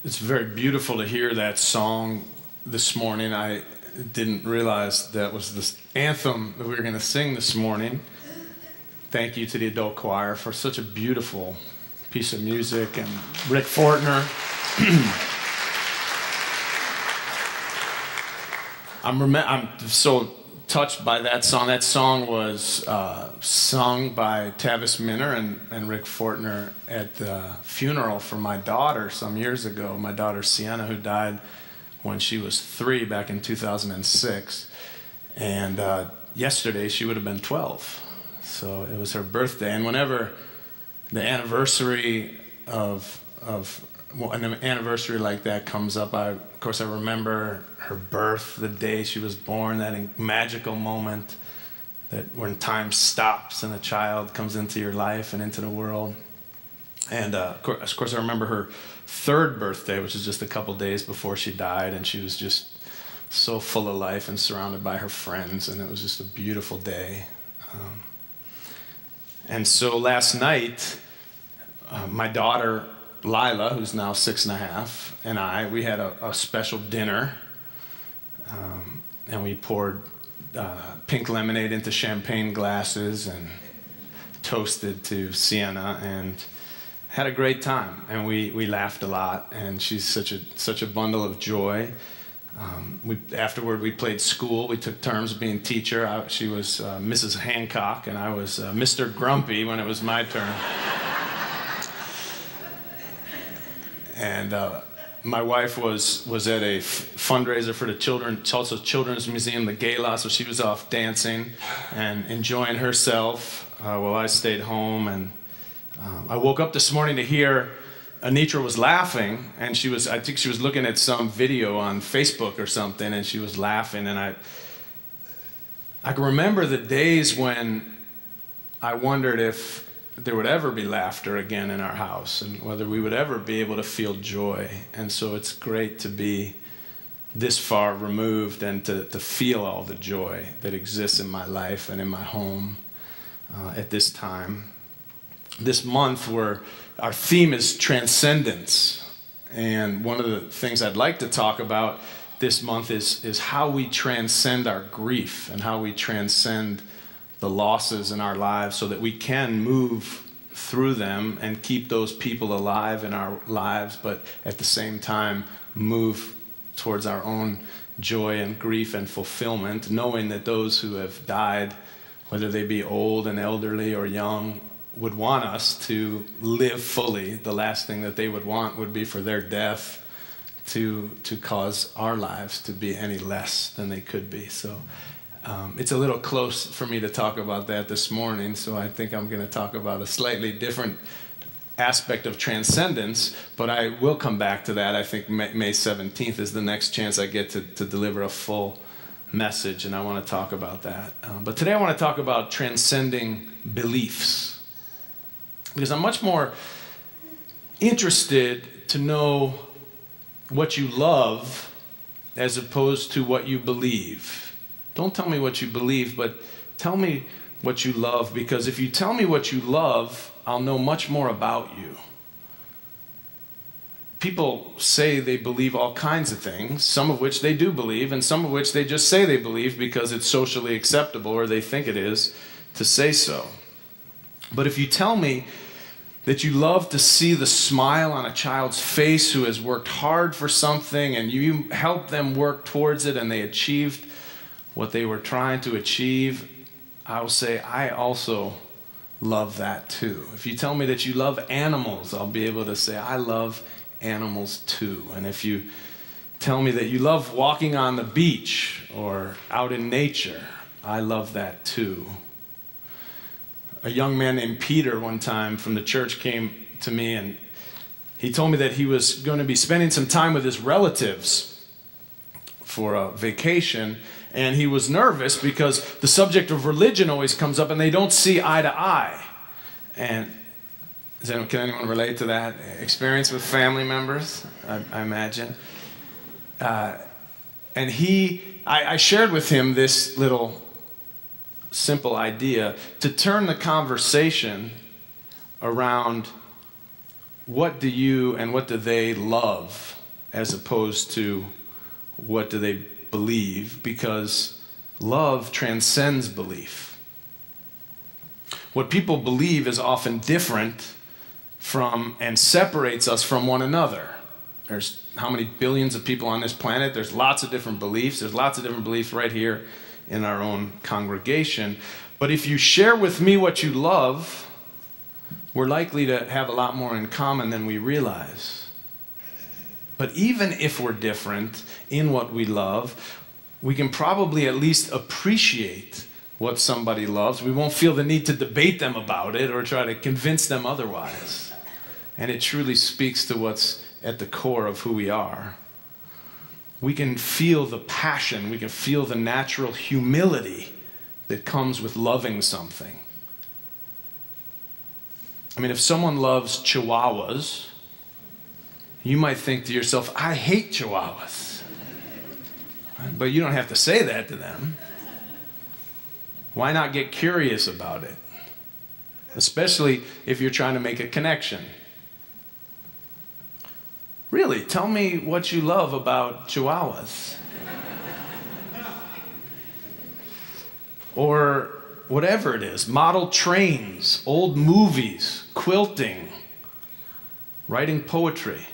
It's very beautiful to hear that song this morning. I didn't realize that was the anthem that we were going to sing this morning. Thank you to the adult choir for such a beautiful piece of music, and Rick Fortner. I'm so touched by that song. That song was sung by Tavis Minner and Rick Fortner at the funeral for my daughter some years ago. My daughter Sienna, who died when she was 3 back in 2006. And yesterday she would have been 12. So it was her birthday. And whenever the anniversary an anniversary like that comes up, of course I remember her birth, the day she was born, that magical moment that when time stops and a child comes into your life and into the world. And of course I remember her 3rd birthday, which is just a couple days before she died, and she was just so full of life and surrounded by her friends, and it was just a beautiful day. And so last night, my daughter Lila, who's now 6.5, and we had a special dinner, and we poured pink lemonade into champagne glasses and toasted to Sienna and had a great time. And we laughed a lot, and she's such a bundle of joy. Afterward, we played school. We took turns being teacher. She was Mrs. Hancock, and I was Mr. Grumpy when it was my turn. And my wife was at a fundraiser for the Tulsa Children's Museum, the gala, so she was off dancing and enjoying herself while I stayed home. And I woke up this morning to hear Anitra was laughing, and I think she was looking at some video on Facebook or something, and she was laughing. And I can remember the days when I wondered if there would ever be laughter again in our house, and whether we would ever be able to feel joy. And so it's great to be this far removed and to feel all the joy that exists in my life and in my home at this time. This month, our theme is Transcendence. And one of the things I'd like to talk about this month is how we transcend our grief and how we transcend the losses in our lives so that we can move through them and keep those people alive in our lives, but at the same time move towards our own joy and grief and fulfillment, knowing that those who have died, whether they be old and elderly or young, would want us to live fully. The last thing that they would want would be for their death to cause our lives to be any less than they could be. So it's a little close for me to talk about that this morning, so I think I'm going to talk about a slightly different aspect of transcendence, but I will come back to that. I think May 17th is the next chance I get to deliver a full message, and I want to talk about that. But today I want to talk about transcending beliefs, because I'm much more interested to know what you love as opposed to what you believe. Don't tell me what you believe, but tell me what you love, because if you tell me what you love, I'll know much more about you. People say they believe all kinds of things, some of which they do believe, and some of which they just say they believe because it's socially acceptable, or they think it is, to say so. But if you tell me that you love to see the smile on a child's face who has worked hard for something, and you help them work towards it, and they achieved what they were trying to achieve, I'll say, I also love that too. If you tell me that you love animals, I'll be able to say, I love animals too. And if you tell me that you love walking on the beach or out in nature, I love that too. A young man named Peter one time from the church came to me, and he told me that he was going to be spending some time with his relatives for a vacation, and he was nervous because the subject of religion always comes up and they don't see eye to eye. And can anyone relate to that experience with family members? I imagine. And I shared with him this little simple idea to turn the conversation around what do you and what do they love as opposed to what do they believe? Because love transcends belief. What people believe is often different from and separates us from one another. There's how many billions of people on this planet? There's lots of different beliefs. There's lots of different beliefs right here in our own congregation. But if you share with me what you love, we're likely to have a lot more in common than we realize. But even if we're different in what we love, we can probably at least appreciate what somebody loves. We won't feel the need to debate them about it or try to convince them otherwise. And it truly speaks to what's at the core of who we are. We can feel the passion, we can feel the natural humility that comes with loving something. I mean, if someone loves Chihuahuas, you might think to yourself, I hate Chihuahuas. But you don't have to say that to them. Why not get curious about it? Especially if you're trying to make a connection. Really, tell me what you love about Chihuahuas. Or whatever it is, model trains, old movies, quilting, writing poetry.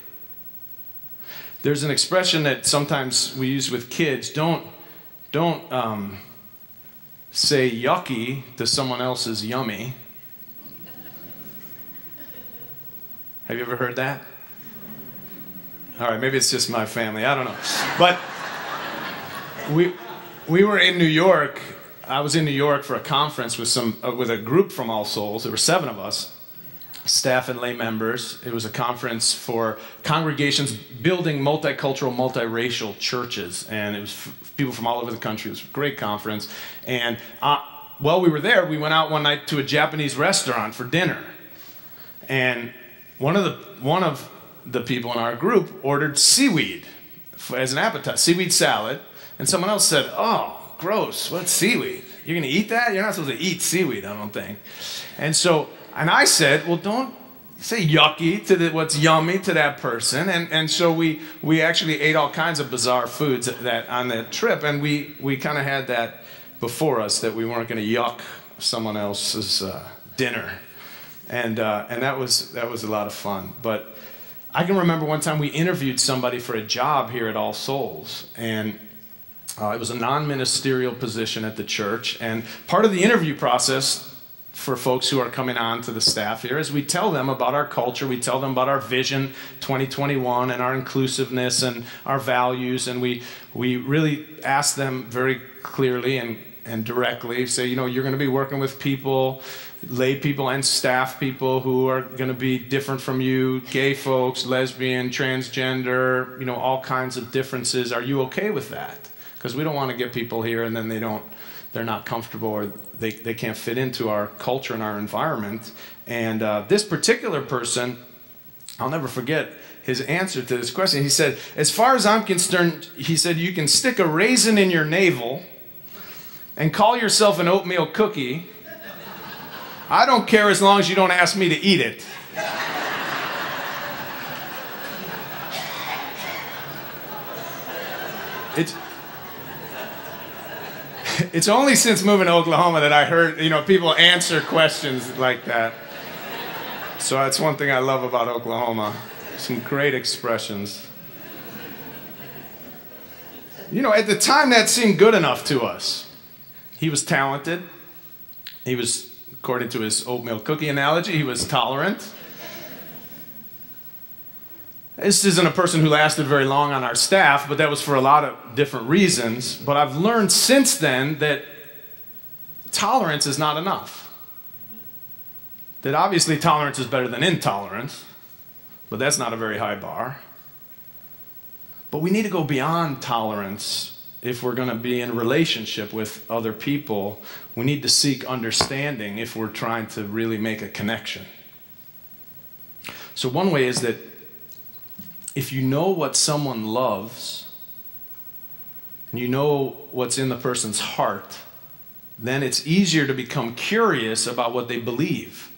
There's an expression that sometimes we use with kids, don't say yucky to someone else's yummy. Have you ever heard that? All right, maybe it's just my family, I don't know. But we were in New York. I was in New York for a conference with a group from All Souls. There were 7 of us, staff and lay members. It was a conference for congregations building multicultural, multiracial churches. And it was people from all over the country. It was a great conference. And while we were there, we went out one night to a Japanese restaurant for dinner. And one of the people in our group ordered seaweed as an appetizer, seaweed salad. And someone else said, oh, gross, what's seaweed? You're going to eat that? You're not supposed to eat seaweed, I don't think. And I said, well, don't say yucky to what's yummy to that person. And so we actually ate all kinds of bizarre foods on that trip, and we kind of had that before us, that we weren't going to yuck someone else's dinner. And that was a lot of fun. But I can remember one time we interviewed somebody for a job here at All Souls, and it was a non-ministerial position at the church. And part of the interview process for folks who are coming on to the staff here is we tell them about our culture, we tell them about our vision 2021 and our inclusiveness and our values, and we really ask them very clearly and directly, say, you know, you're going to be working with people, lay people and staff people who are going to be different from you, gay folks, lesbian, transgender, you know, all kinds of differences. Are you okay with that? Because we don't want to get people here and then they're not comfortable, or they can't fit into our culture and our environment. And this particular person, I'll never forget his answer to this question. He said, as far as I'm concerned, he said, you can stick a raisin in your navel and call yourself an oatmeal cookie. I don't care as long as you don't ask me to eat it. It's only since moving to Oklahoma that I heard, you know, people answer questions like that. So that's one thing I love about Oklahoma. Some great expressions. You know, at the time that seemed good enough to us. He was talented. He was, according to his oatmeal cookie analogy, he was tolerant. This isn't a person who lasted very long on our staff, but that was for a lot of different reasons. But I've learned since then that tolerance is not enough. That obviously tolerance is better than intolerance, but that's not a very high bar. But we need to go beyond tolerance if we're going to be in relationship with other people. We need to seek understanding if we're trying to really make a connection. So one way is that if you know what someone loves, and you know what's in the person's heart, then it's easier to become curious about what they believe.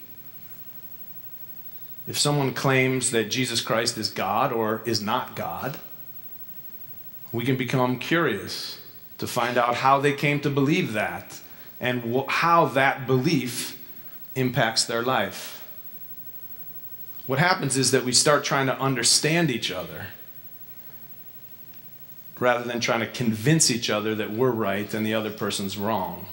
If someone claims that Jesus Christ is God or is not God, we can become curious to find out how they came to believe that and how that belief impacts their life. What happens is that we start trying to understand each other rather than trying to convince each other that we're right and the other person's wrong.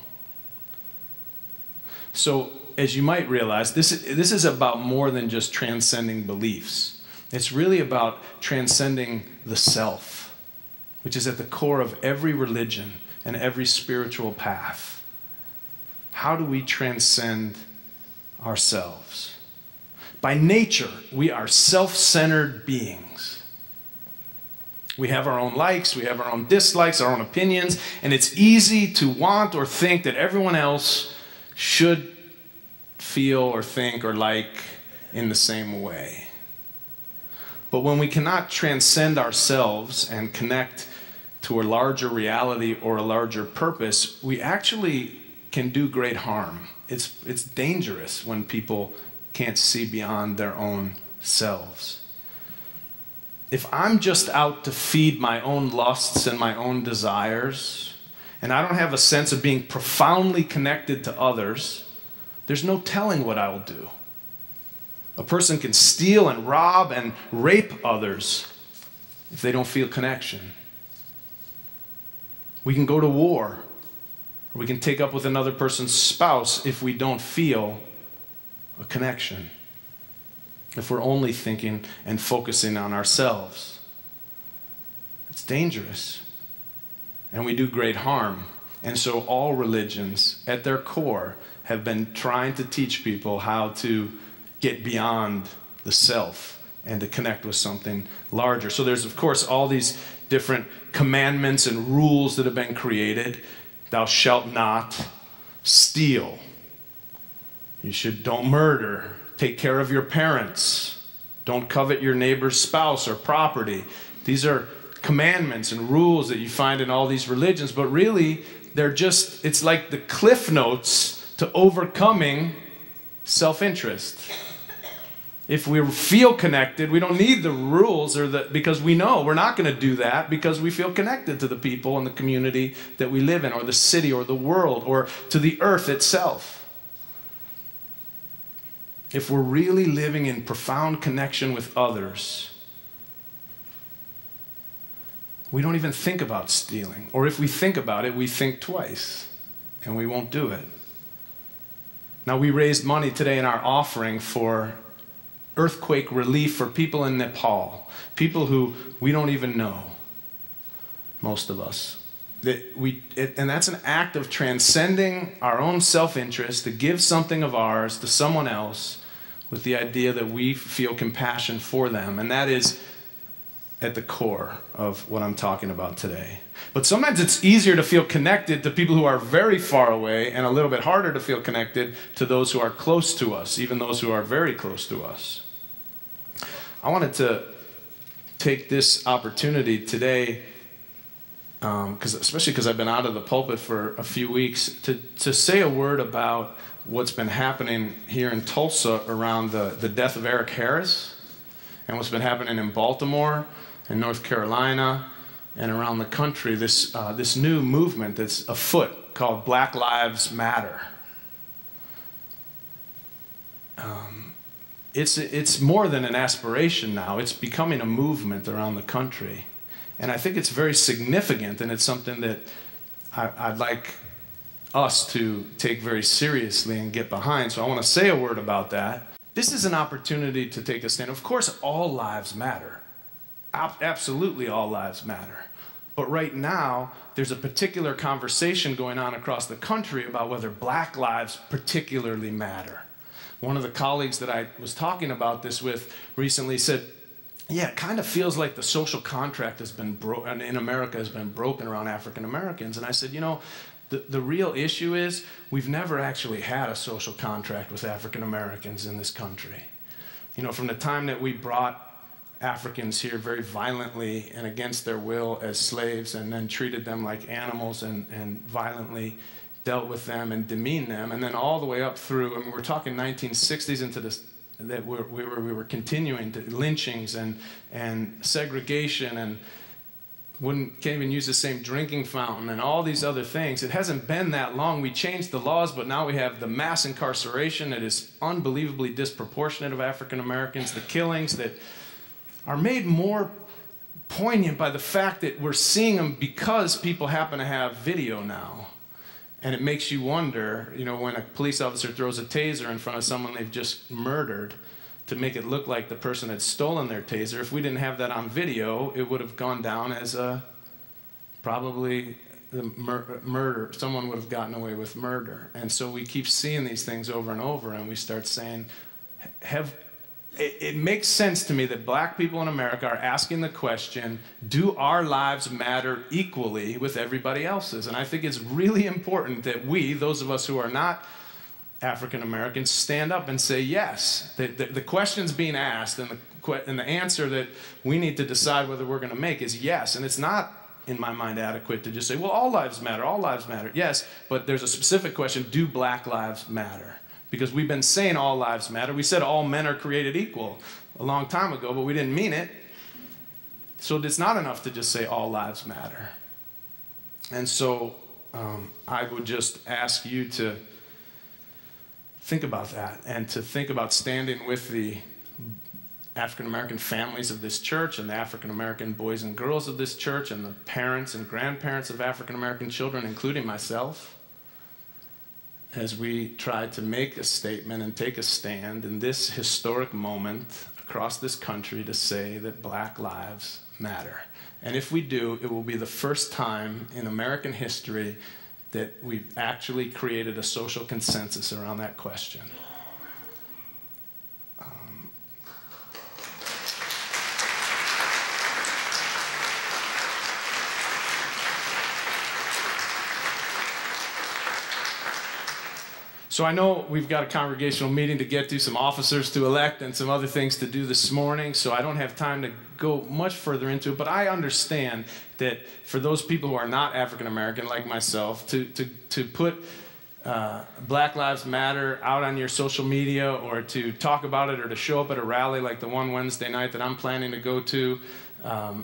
So, as you might realize, this is about more than just transcending beliefs. It's really about transcending the self, which is at the core of every religion and every spiritual path. How do we transcend ourselves? By nature, we are self-centered beings. We have our own likes, we have our own dislikes, our own opinions, and it's easy to want or think that everyone else should feel or think or like in the same way. But when we cannot transcend ourselves and connect to a larger reality or a larger purpose, we actually can do great harm. It's dangerous when people can't see beyond their own selves. If I'm just out to feed my own lusts and my own desires, and I don't have a sense of being profoundly connected to others, there's no telling what I will do. A person can steal and rob and rape others if they don't feel connection. We can go to war, or we can take up with another person's spouse if we don't feel a connection, if we're only thinking and focusing on ourselves. It's dangerous, and we do great harm. And so all religions, at their core, have been trying to teach people how to get beyond the self and to connect with something larger. So there's, of course, all these different commandments and rules that have been created. Thou shalt not steal. Don't murder. Take care of your parents. Don't covet your neighbor's spouse or property. These are commandments and rules that you find in all these religions, but really, it's like the cliff notes to overcoming self-interest. If we feel connected, we don't need the rules because we know we're not going to do that because we feel connected to the people and the community that we live in, or the city, or the world, or to the earth itself. If we're really living in profound connection with others, we don't even think about stealing. Or if we think about it, we think twice, and we won't do it. Now, we raised money today in our offering for earthquake relief for people in Nepal, people who we don't even know, most of us. And that's an act of transcending our own self-interest to give something of ours to someone else with the idea that we feel compassion for them. And that is at the core of what I'm talking about today. But sometimes it's easier to feel connected to people who are very far away, and a little bit harder to feel connected to those who are close to us, even those who are very close to us. I wanted to take this opportunity today, especially because I've been out of the pulpit for a few weeks, to say a word about what's been happening here in Tulsa around the death of Eric Harris, and what's been happening in Baltimore and North Carolina and around the country, this new movement that's afoot called Black Lives Matter. It's more than an aspiration now. It's becoming a movement around the country. And I think it's very significant, and it's something that I'd like us to take very seriously and get behind. So I want to say a word about that. This is an opportunity to take a stand. Of course, all lives matter. Absolutely all lives matter. But right now, there's a particular conversation going on across the country about whether black lives particularly matter. One of the colleagues that I was talking about this with recently said, yeah, it kind of feels like the social contract has been broken in America, has been broken around African Americans. And I said, you know, the real issue is we've never actually had a social contract with African Americans in this country. You know, from the time that we brought Africans here very violently and against their will as slaves, and then treated them like animals and violently dealt with them and demeaned them, and then all the way up through, I mean, we're talking 1960s into the that we were continuing to lynchings and segregation and can't even use the same drinking fountain and all these other things. It hasn't been that long. We changed the laws, but now we have the mass incarceration that is unbelievably disproportionate of African Americans, the killings that are made more poignant by the fact that we're seeing them because people happen to have video now. And it makes you wonder, you know, when a police officer throws a taser in front of someone they've just murdered to make it look like the person had stolen their taser. If we didn't have that on video, it would have gone down as probably murder. Someone would have gotten away with murder. And so we keep seeing these things over and over, and we start saying, it makes sense to me that black people in America are asking the question, do our lives matter equally with everybody else's? And I think it's really important that we, those of us who are not African Americans, stand up and say yes. The question's being asked, and the answer that we need to decide whether we're going to make is yes. And it's not, in my mind, adequate to just say, well, all lives matter, all lives matter. Yes, but there's a specific question, do black lives matter? Because we've been saying all lives matter. We said all men are created equal a long time ago, but we didn't mean it. So it's not enough to just say all lives matter. And so I would just ask you to think about that, and to think about standing with the African-American families of this church and the African-American boys and girls of this church and the parents and grandparents of African-American children, including myself, as we try to make a statement and take a stand in this historic moment across this country to say that black lives matter. And if we do, it will be the first time in American history that we've actually created a social consensus around that question. So I know we've got a congregational meeting to get to, some officers to elect, and some other things to do this morning, so I don't have time to go much further into it, but I understand that for those people who are not African American, like myself, to put Black Lives Matter out on your social media, or to talk about it, or to show up at a rally like the one Wednesday night that I'm planning to go to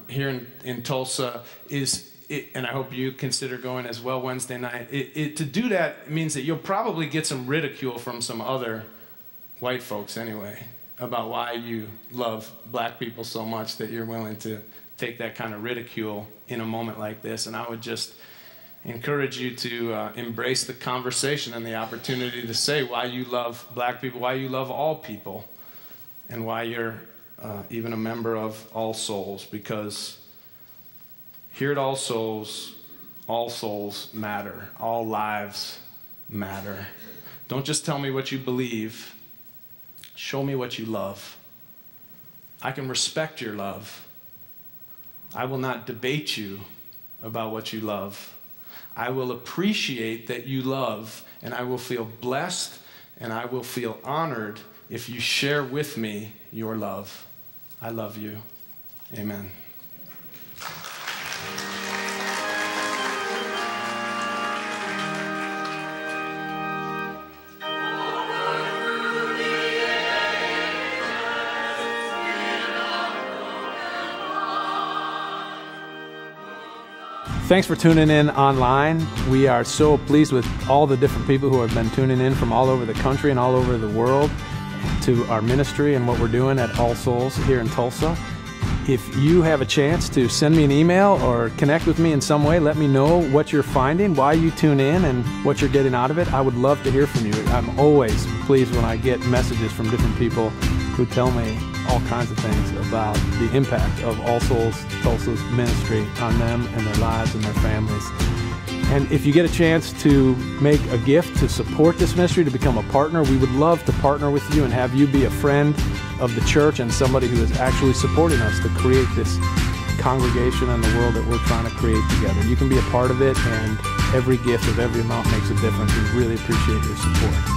here in Tulsa, and I hope you consider going as well Wednesday night. To do that means that you'll probably get some ridicule from some other white folks anyway about why you love black people so much that you're willing to take that kind of ridicule in a moment like this. And I would just encourage you to embrace the conversation and the opportunity to say why you love black people, why you love all people, and why you're even a member of All Souls, because here at all souls matter. All lives matter. Don't just tell me what you believe. Show me what you love. I can respect your love. I will not debate you about what you love. I will appreciate that you love, and I will feel blessed, and I will feel honored if you share with me your love. I love you. Amen. Thanks for tuning in online. We are so pleased with all the different people who have been tuning in from all over the country and all over the world to our ministry and what we're doing at All Souls here in Tulsa. If you have a chance to send me an email or connect with me in some way, let me know what you're finding, why you tune in, and what you're getting out of it. I would love to hear from you. I'm always pleased when I get messages from different people who tell me all kinds of things about the impact of All Souls Tulsa's ministry on them and their lives and their families. And if you get a chance to make a gift to support this ministry, to become a partner, we would love to partner with you and have you be a friend of the church and somebody who is actually supporting us to create this congregation and the world that we're trying to create together. You can be a part of it, and every gift of every amount makes a difference. We really appreciate your support.